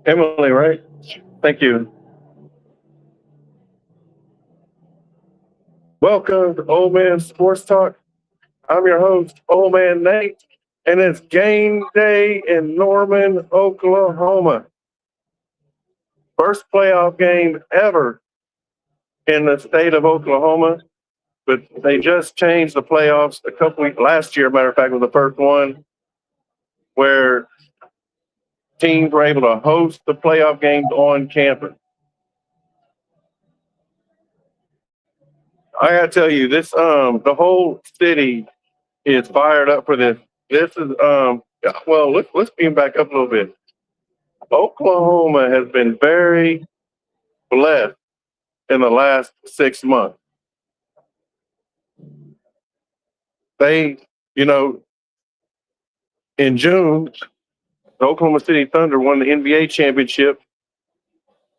Emily, right? Thank you. Welcome to Old Man Sports Talk. I'm your host, Old Man Nate, and it's game day in Norman, Oklahoma. First playoff game ever in the state of Oklahoma, but they just changed the playoffs a couple weeks last year. Matter of fact, was the first one where teams were able to host the playoff games on campus. I gotta tell you, this the whole city is fired up for this. This is well, let's beam back up a little bit. Oklahoma has been very blessed in the last 6 months. They, you know, in June, the Oklahoma City Thunder won the NBA championship.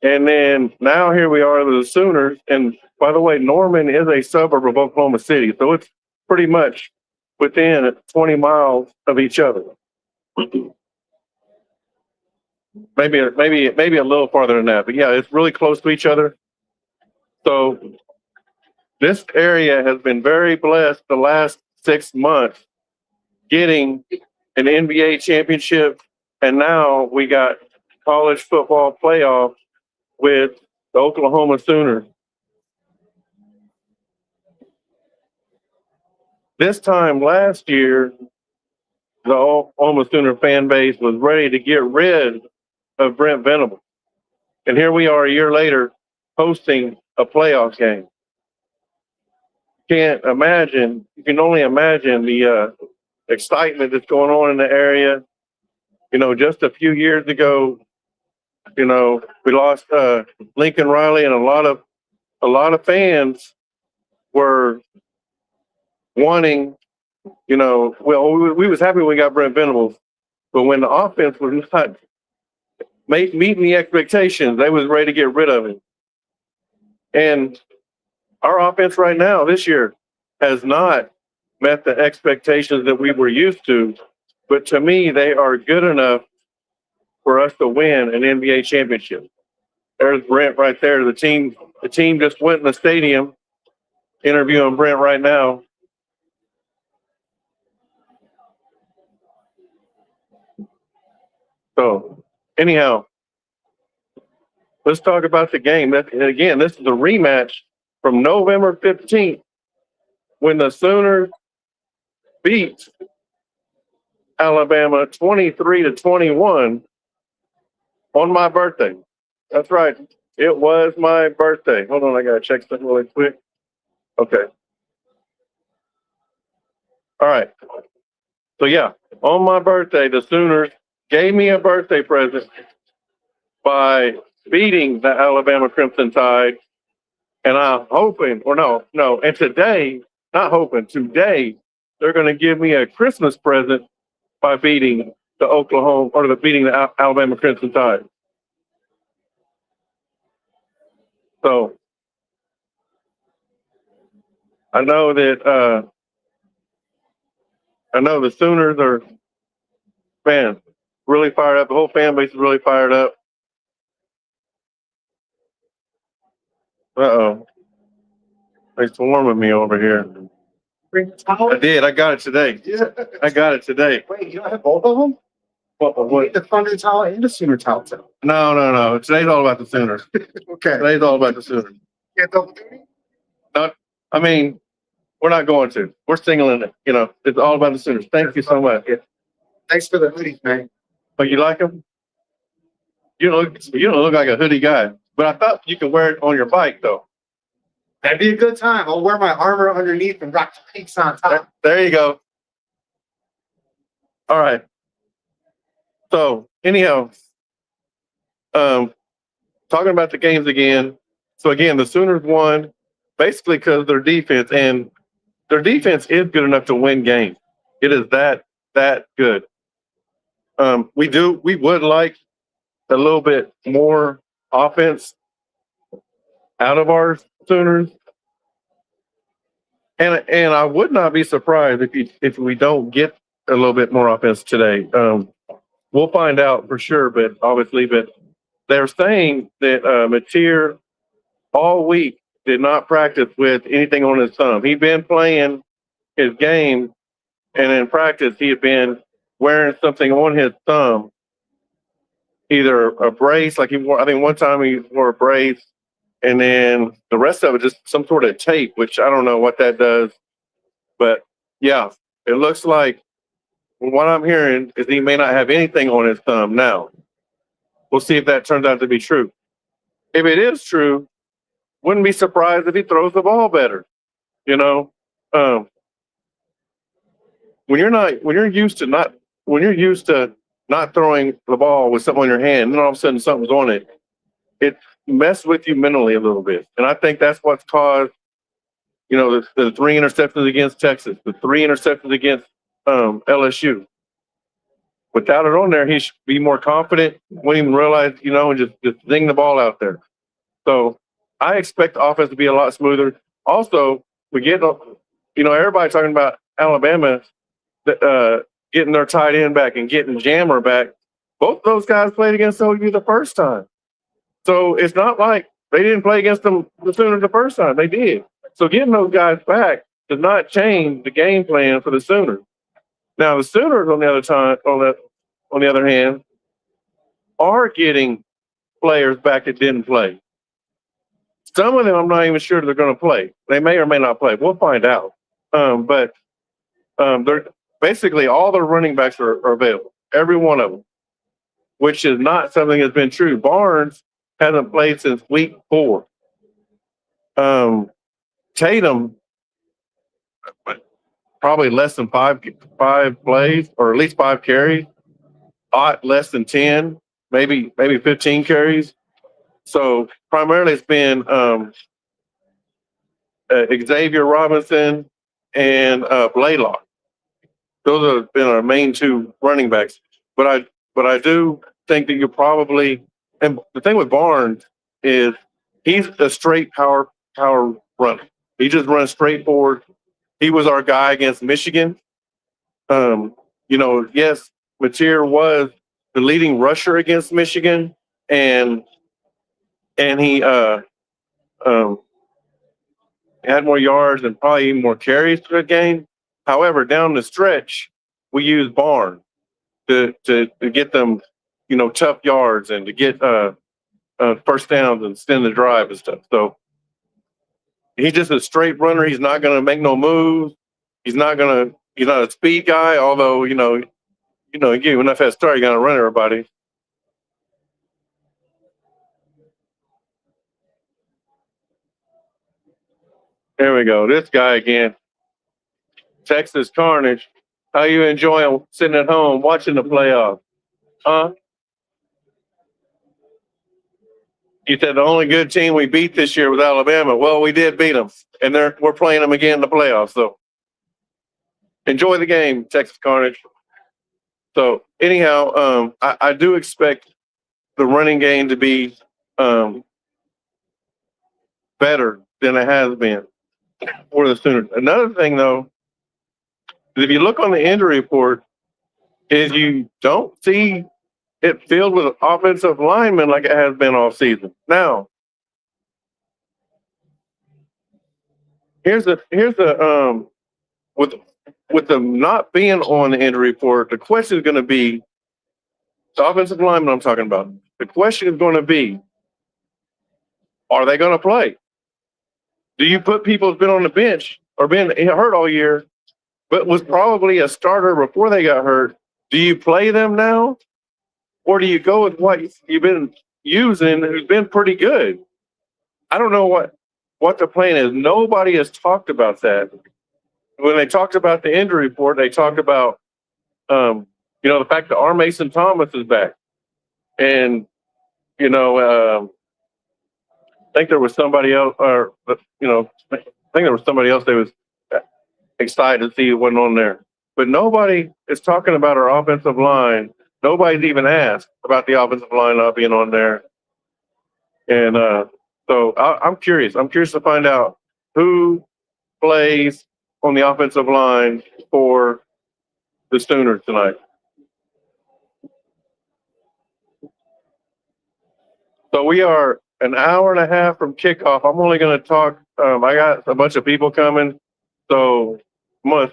And then now here we are with the Sooners. And by the way, Norman is a suburb of Oklahoma City. So it's pretty much within 20 miles of each other. Maybe a little farther than that. But yeah, it's really close to each other. So this area has been very blessed the last 6 months getting an NBA championship. And now we got college football playoff with the Oklahoma Sooners. This time last year, the Oklahoma Sooner fan base was ready to get rid of Brent Venables. And here we are a year later hosting a playoff game. You can only imagine the excitement that's going on in the area. Just a few years ago, we lost Lincoln Riley, and a lot of fans were wanting, we was happy when we got Brent Venables, but when the offense was not meeting the expectations, they was ready to get rid of him. And our offense right now this year has not met the expectations that we were used to, but to me, they are good enough for us to win an NBA championship. There's Brent right there. The team just went in the stadium interviewing Brent right now. So, anyhow, let's talk about the game. Again, this is a rematch from November 15th when the Sooners beat Alabama 23-21 on my birthday. That's right. It was my birthday. Hold on, I gotta check something really quick. Okay. All right. So yeah, on my birthday, the Sooners gave me a birthday present by beating the Alabama Crimson Tide. And I'm hoping, and today, not hoping, today, they're going to give me a Christmas present by beating the Alabama Crimson Tide. So I know that the Sooners are, man, really fired up. The whole fan base is really fired up. Uh-oh. They're swarming me over here. I did. I got it today. Yeah. I got it today. Wait, you don't have both of them? What? The Thunder towel and the Sooner towel. No. Today's all about the Sooners. Okay. Today's all about the Sooners. Get double duty? No, I mean, we're not going to. We're singling it. It's all about the Sooners. Thank you so much. Thanks for the hoodies, man. Oh, you like them? You don't look like a hoodie guy. But I thought you could wear it on your bike, though. That'd be a good time. I'll wear my armor underneath and rock the pinks on top. There you go. All right. So, anyhow, talking about the games again. So, again, the Sooners won basically because of their defense, and their defense is good enough to win games. It is that good. We would like a little bit more offense out of our Sooners. And I would not be surprised if we don't get a little bit more offense today. we'll find out for sure, but obviously, but they're saying that Mateer all week did not practice with anything on his thumb. He'd been playing his game, and in practice, he had been wearing something on his thumb, either a brace, like he wore, I think one time he wore a brace, and then the rest of it just some sort of tape, which I don't know what that does. But yeah, it looks like what I'm hearing is he may not have anything on his thumb now. We'll see if that turns out to be true. If it is true, wouldn't be surprised if he throws the ball better. You know, um, when you're used to not throwing the ball with something on your hand, and then all of a sudden something's on it, it messes with you mentally a little bit. And I think that's what's caused, the 3 interceptions against Texas, the 3 interceptions against LSU. Without it on there, he should be more confident, wouldn't even realize, and just zing the ball out there. So I expect the offense to be a lot smoother. Also, we get, everybody talking about Alabama getting their tight end back and getting Jammer back. Both of those guys played against OU the first time. So it's not like they didn't play against them the Sooners the first time. They did. So getting those guys back does not change the game plan for the Sooners. Now the Sooners, on the other hand, are getting players back that didn't play. Some of them, I'm not even sure they're going to play. They may or may not play. We'll find out. But they're basically all their running backs are available, every one of them, which is not something that's been true. Barnes hasn't played since week 4. Tatum, probably less than five plays, or at least 5 carries. Ott, less than 10, maybe 15 carries. So primarily it's been Xavier Robinson and Blaylock. Those have been our main 2 running backs. But I do think that you probably, and the thing with Barnes is he's a straight power runner. He just runs straight forward. He was our guy against Michigan. Yes, Mateer was the leading rusher against Michigan, and he had more yards and probably even more carries to the game. However, down the stretch, we used Barnes to get them, tough yards and to get first downs and extend the drive and stuff. So he's just a straight runner. He's not going to make no moves. He's not a speed guy. Although you give him enough head start, you're going to run everybody. There we go. This guy again. Texas Carnage. How you enjoying sitting at home watching the playoffs? Huh? You said the only good team we beat this year was Alabama. Well, we did beat them, and we're playing them again in the playoffs. So enjoy the game, Texas Carnage. So anyhow, I do expect the running game to be better than it has been for the Sooners. Another thing, though, is if you look on the injury report, is you don't see it filled with offensive linemen like it has been all season. Now, here's the with them not being on the injury report, the question is going to be the offensive lineman I'm talking about. The question is going to be, are they going to play? Do you put people who've been on the bench or been hurt all year, but was probably a starter before they got hurt? Do you play them now? Or do you go with what you've been using, who's been pretty good? I don't know what the plan is. Nobody has talked about that. When they talked about the injury report, they talked about, the fact that R. Mason Thomas is back. And, I think there was somebody else, I think there was somebody else that was excited to see it wasn't on there. But nobody is talking about our offensive line. Nobody's even asked about the offensive line not being on there. And so I'm curious. I'm curious to find out who plays on the offensive line for the Sooners tonight. So we are an hour and a half from kickoff. I'm only going to talk. I got a bunch of people coming, so only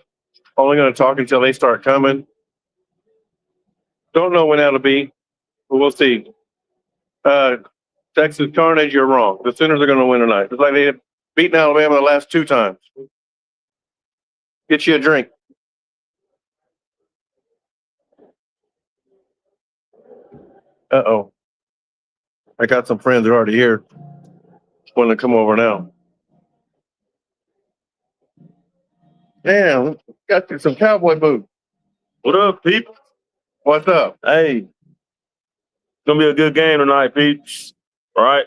going to talk until they start coming. Don't know when that'll be, but we'll see. Texas Carnage, you're wrong. The Sooners are going to win tonight. It's like they have beaten Alabama the last 2 times. Get you a drink. Uh-oh. I got some friends who are already here. Want to come over now. Damn, got you some cowboy boots. What up, people? What's up? Hey, it's gonna be a good game tonight, peeps. All right?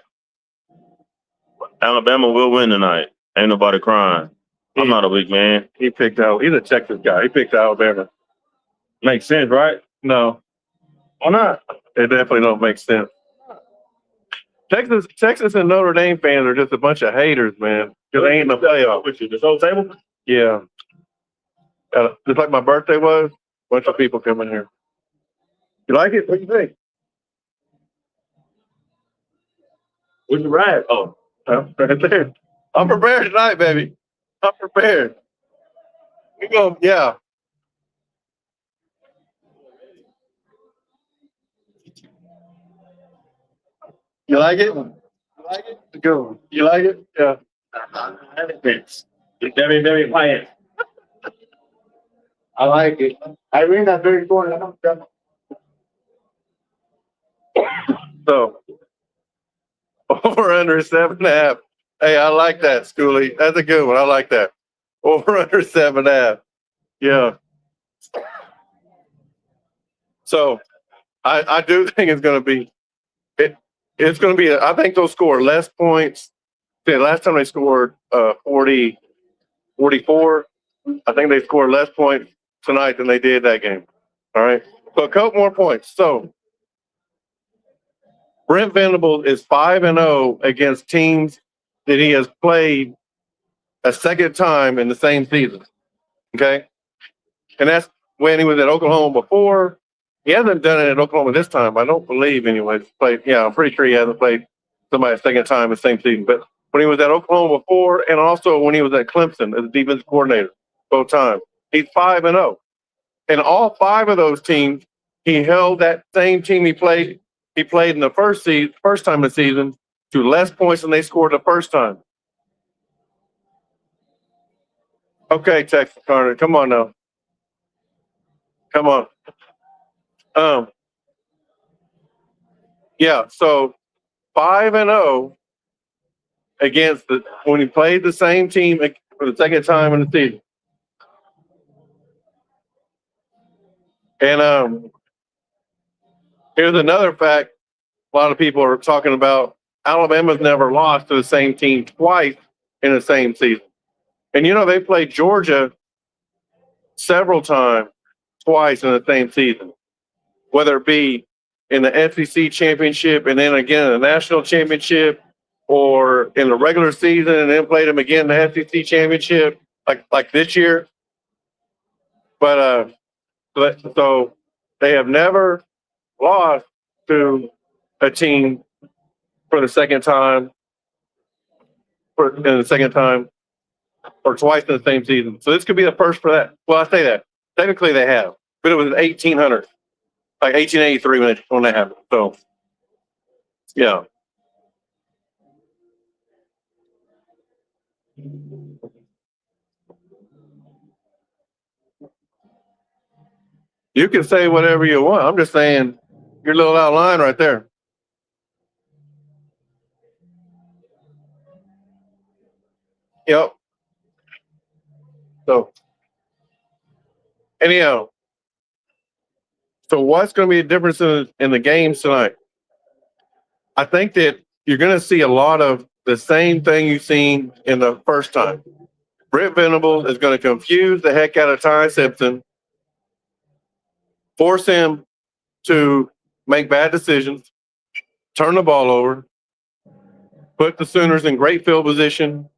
Alabama will win tonight. Ain't nobody crying. I'm not a weak man. He's a Texas guy. He picked Alabama. Makes sense, right? No, Why not? it definitely don't make sense. Texas and Notre Dame fans are just a bunch of haters, man. Because they ain't in the playoff. With you, this whole table? Yeah. Just like my birthday was, a bunch of people coming here. You like it? What do you think? Where's the ride? Oh, Right there. I'm prepared tonight, baby. I'm prepared. We go, yeah. You like it? You like it? Good. You like it? Yeah. Very quiet. I like it. I win that very important. So over under 7.5. Hey, I like that, Schoolie. That's a good one. I like that. Over under 7.5. Yeah. So I do think it's going to be it's going to be. I think they'll score less points. See, last time they scored 44. I think they scored less points tonight than they did that game. All right. So a couple more points. So Brent Venables is 5-0 against teams that he has played a second time in the same season. Okay. And that's when he was at Oklahoma before. He hasn't done it at Oklahoma this time, I don't believe, anyways. I'm pretty sure he hasn't played somebody a second time in the same season. But when he was at Oklahoma before, and also when he was at Clemson as a defensive coordinator, both times, he's 5-0. And all 5 of those teams, he held that same team he played in the first time of the season to less points than they scored the first time. Okay, Texas Carter, come on now. Come on. Yeah, so 5-0 against when he played the same team for the second time in the season. And here's another fact a lot of people are talking about. Alabama's never lost to the same team twice in the same season. And they played Georgia several times, twice in the same season, whether it be in the SEC championship and then again in the national championship, or in the regular season and then played them again in the SEC championship, like this year. But so they have never lost to a team for the second time, or twice in the same season. So this could be the first for that. Well, I say that technically they have, but it was 1800, like 1883 when that happened. So yeah. You can say whatever you want. I'm just saying your little outline right there. Yep. So anyhow, so what's going to be the difference in the games tonight? I think that you're going to see a lot of the same thing you've seen in the first time. Brent Venables is going to confuse the heck out of Ty Simpson, force him to make bad decisions, turn the ball over, put the Sooners in great field position,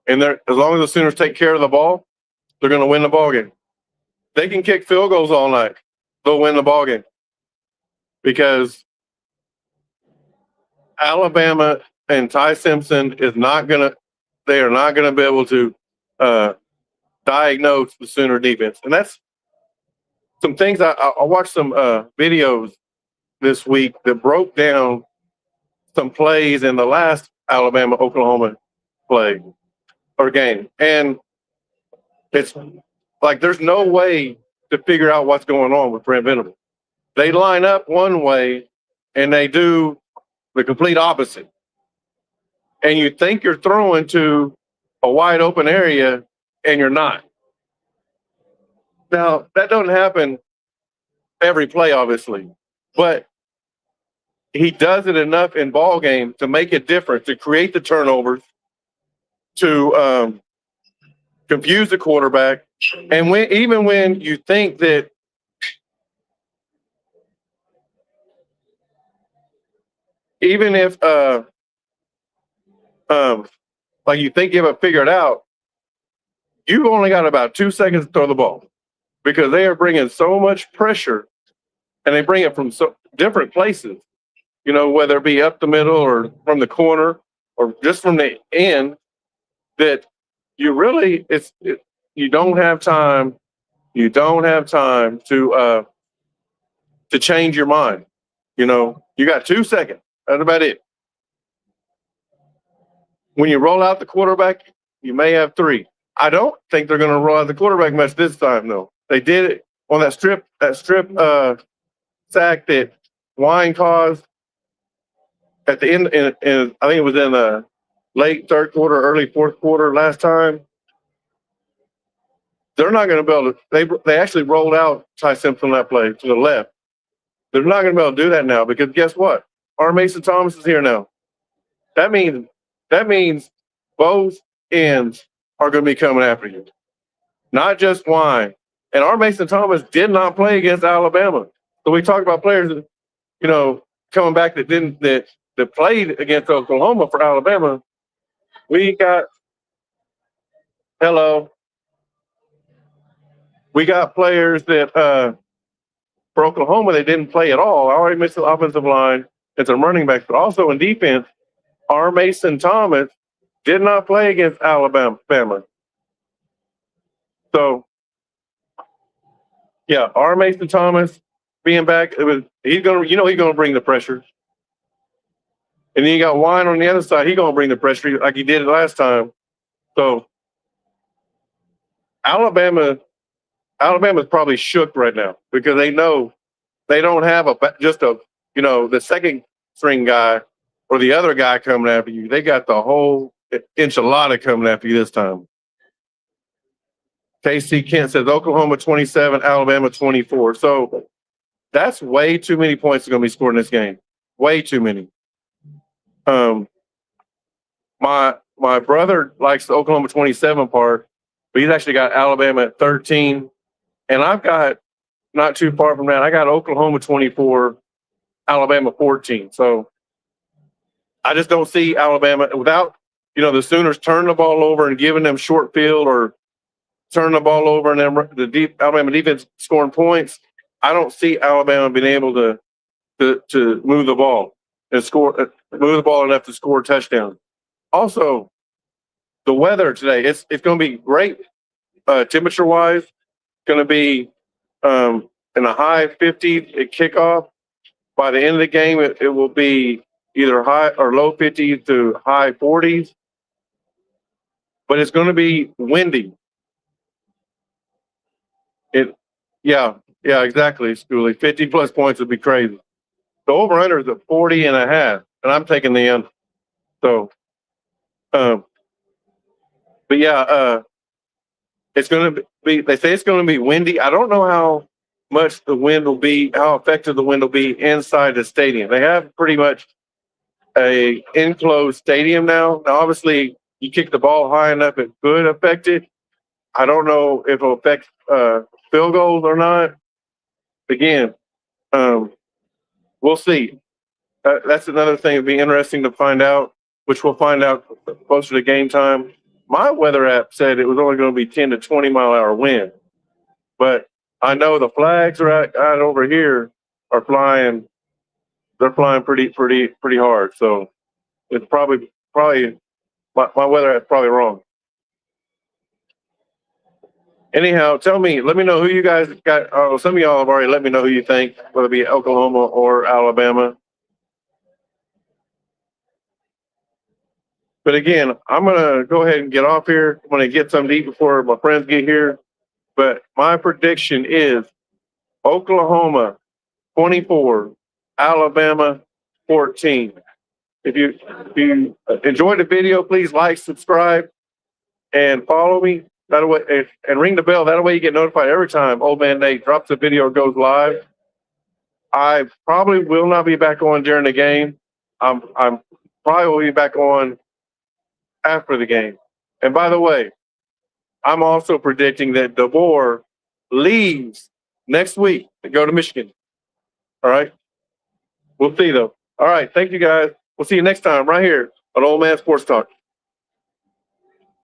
and as long as the Sooners take care of the ball, they're going to win the ball game. They can kick field goals all night. They'll win the ball game because Alabama and Ty Simpson is not gonna. They are not gonna be able to diagnose the Sooner defense, and that's some things. I watched some videos this week that broke down some plays in the last Alabama Oklahoma play or game, and it's like there's no way to figure out what's going on with Brent Venables. They line up one way and they do the complete opposite. And you think you're throwing to a wide open area and you're not. Now, that doesn't happen every play, obviously, but he does it enough in ball game to make it different, to create the turnovers, to confuse the quarterback. And even when you think that even if like you think you have it figured out, you've only got about 2 seconds to throw the ball because they are bringing so much pressure and they bring it from so different places, you know, whether it be up the middle or from the corner or just from the end, that you really, you don't have time. You don't have time to change your mind. You know, you got 2 seconds. That's about it. When you roll out the quarterback, you may have 3. I don't think they're going to roll out the quarterback much this time, though. They did it on that strip sack that Wine caused at the end. And I think it was in the late third quarter, early fourth quarter last time. They're not going to be able to. They actually rolled out Ty Simpson that play to the left. They're not going to be able to do that now because guess what? R. Mason Thomas is here now. That means both ends are going to be coming after you, not just Wine. And R. Mason Thomas did not play against Alabama. So we talk about players, you know, coming back that played against Oklahoma for Alabama. We got we got players that for Oklahoma they didn't play at all. I already missed the offensive line and some running backs, but also in defense, R. Mason Thomas did not play against Alabama. So yeah, R. Mason Thomas being back, he's gonna bring the pressure. And then you got Wine on the other side, he's gonna bring the pressure like he did it last time. So Alabama's probably shook right now because they know they don't have the second string guy or the other guy coming after you. They got the whole enchilada coming after you this time. KC Kent says Oklahoma 27, Alabama 24. So that's way too many points are going to be scored in this game. Way too many. My brother likes the Oklahoma 27 part, but he's actually got Alabama at 13. And I've got not too far from that. I got Oklahoma 24, Alabama 14. So I just don't see Alabama without, the Sooners turning the ball over and giving them short field or turning the ball over and then Alabama defense scoring points. I don't see Alabama being able to move the ball and move the ball enough to score a touchdown. Also, the weather today, it's going to be great temperature wise. Going to be in the high 50s at kickoff. By the end of the game, it will be either high or low 50s to high 40s. But it's going to be windy. Yeah, exactly, Schoolie. 50 plus points would be crazy. The over-under is at 40 and a half, and I'm taking the under. So, but yeah, it's going to be, they say it's going to be windy. I don't know how much the wind will be, how effective the wind will be inside the stadium. They have pretty much a enclosed stadium now. Now, obviously, you kick the ball high enough, it could affect it. I don't know if it'll affect field goals or not. Again, we'll see. That's another thing that'd be interesting to find out, which we'll find out closer to game time. My weather app said it was only going to be 10 to 20 mile an hour wind, but I know the flags are out over here are flying they're flying pretty hard. So it's probably my weather is probably wrong. Anyhow, let me know who you guys got. Oh, some of y'all have already let me know who you think, whether it be Oklahoma or Alabama. But again, I'm gonna go ahead and get off here. I'm gonna get something to eat before my friends get here. But my prediction is Oklahoma 24, Alabama 14. If you enjoyed the video, please like, subscribe, and follow me. That way, and ring the bell. That way, you get notified every time Old Man Nate drops a video or goes live. I probably will not be back on during the game. I'm probably will be back on after the game. And by the way, I'm also predicting that DeBoer leaves next week to go to Michigan. All right. We'll see though. All right. Thank you guys. We'll see you next time right here on Old Man Sports Talk.